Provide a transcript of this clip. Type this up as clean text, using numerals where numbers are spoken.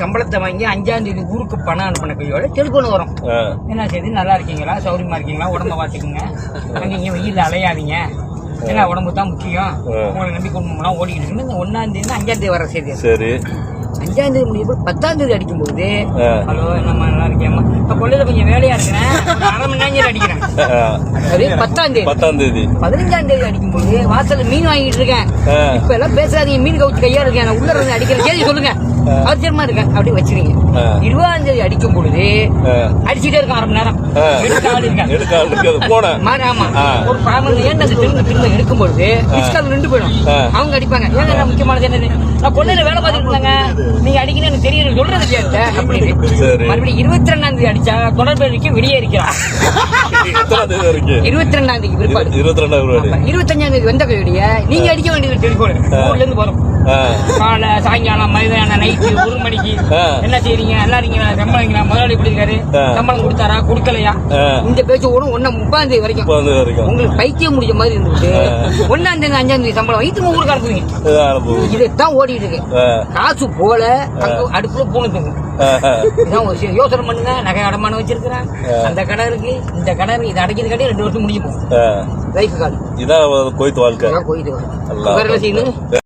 சம்பளத்தை வாங்கி 5ஆம் தேதி ஊருக்கு பணம் அனுப்பின கையோட டெலிபோன் வரும். என்ன செய்து நல்லா இருக்கீங்களா, சௌரியமா இருக்கீங்களா, உடம்ப பாத்துக்குங்க, அங்க வெயில அலையாதீங்க, ஏன்னா உடம்பு தான் முக்கியம், உங்களை நம்பி குடும்பம்லாம் ஓடிக்கிட்டு இருக்கு. இந்த 1ஆம் தேதி 5ஆம் தேதி வர செய்தி. சரி, 5ஆம் தேதி முடியும் 10ஆம் தேதி அடிக்கும்போது, ஹலோ நம்ம நல்லா இருக்கேன், இப்ப கொள்ளையில கொஞ்சம் வேலையா இருக்கிறேன், 1/2 மணி நேரம் அடிக்கிறேன். அது 10ஆம் தேதி. 15ஆம் தேதி அடிக்கும்போது வாசல்ல மீன் வாங்கிட்டு இருக்கேன். இப்ப எல்லாம் பேசாதீங்க, மீன் கவுச்சு கையா இருக்கேன், நான் உள்ள இருந்து அடிக்கிறேன், கேள்வி சொல்லுங்க, அவசியமா இருக்கேன் அப்படி வச்சிருக்கீங்க. 20ஆம் தேதி அடிக்கும் பொழுது அடிச்சுட்டே இருக்கான் 1/2 மணி நேரம். ஆமா, ஒரு பிராமணன் ஏன் திரும்ப எடுக்கும் பொழுது நின்று போயிடும். அவங்க அடிப்பாங்க, ஏங்க முக்கியமானது என்னது, நான் கொள்ளையில வேலை பார்த்துட்டு இருந்தாங்க, நீங்க அடிக்கணும் எனக்கு தெரியும் சொல்றது இல்லையா அப்படின்னு. மறுபடியும் 22ஆம் தேதி அடிச்சா தொடர்பு வெளியே இருக்கிறான். 22ஆம் தேதி பிற்பாடு 25ஆம் தேதி வந்த கையோடைய நீங்க அடிக்க வேண்டியது டெலிபோன் ஊர்ல இருந்து வரும். காலை சாயங்காலம் மதியானம் நைட்டு 1 மணிக்கு என்ன செய்றீங்க, நல்லா இருக்கீங்களா, சம்பளம் முதலாளி எப்படி இருக்காரு, சம்பளம் கொடுத்தாரா கொடுக்கலையா, இந்த பேச்சு ஓடும். 30ஆம் தேதி வரைக்கும் உங்களுக்கு பைத்தியம் முடிஞ்ச மாதிரி இருந்துட்டு 1ஆம் தேதி 5ஆம் தேதி சம்பளம் வைத்து ஊருக்கு அனுப்புவீங்க. இதுதான் ஓடிட்டு இருக்கு. காசு போல அடுப்புல போனதுங்க. இதான் ஒரு யோசனை பண்ணுங்க. நகை அடமானம் வச்சிருக்கிறேன், அந்த கடை இருக்கு, இந்த கடை இருக்கு, இதை அடைக்கிறது காட்டி 2 வருஷம் முடிஞ்சு போகும் லைஃப் கால். இதான் கோயித்து வாழ்க்கை.